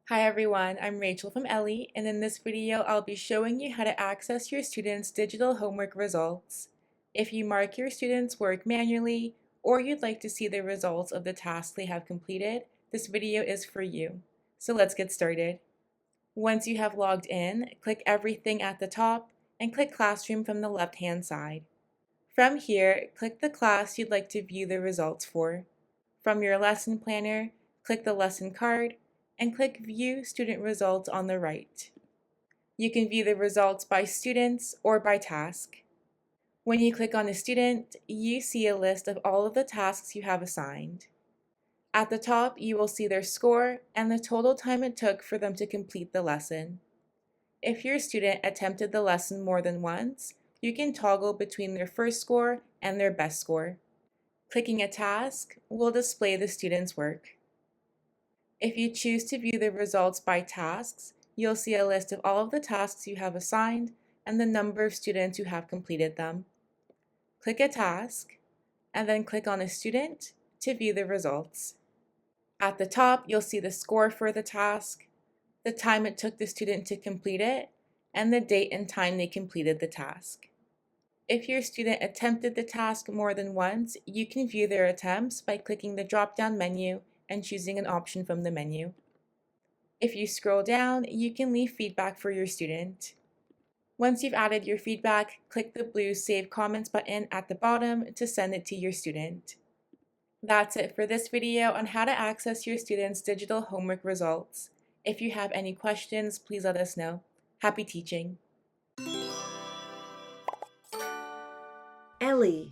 Hi everyone, I'm Rachel from Ellii, and in this video I'll be showing you how to access your students' digital homework results. If you mark your students' work manually, or you'd like to see the results of the tasks they have completed, this video is for you. So let's get started. Once you have logged in, click Everything at the top and click Classroom from the left-hand side. From here, click the class you'd like to view the results for. From your lesson planner, click the lesson card and click View Student Results on the right. You can view the results by students or by task. When you click on a student, you see a list of all of the tasks you have assigned. At the top, you will see their score and the total time it took for them to complete the lesson. If your student attempted the lesson more than once, you can toggle between their first score and their best score. Clicking a task will display the student's work. If you choose to view the results by tasks, you'll see a list of all of the tasks you have assigned and the number of students who have completed them. Click a task, and then click on a student to view the results. At the top, you'll see the score for the task, the time it took the student to complete it, and the date and time they completed the task. If your student attempted the task more than once, you can view their attempts by clicking the drop-down menu and choosing an option from the menu. If you scroll down, you can leave feedback for your student. Once you've added your feedback, click the blue Save Comments button at the bottom to send it to your student. That's it for this video on how to access your students' digital homework results. If you have any questions, please let us know. Happy teaching! Ellii.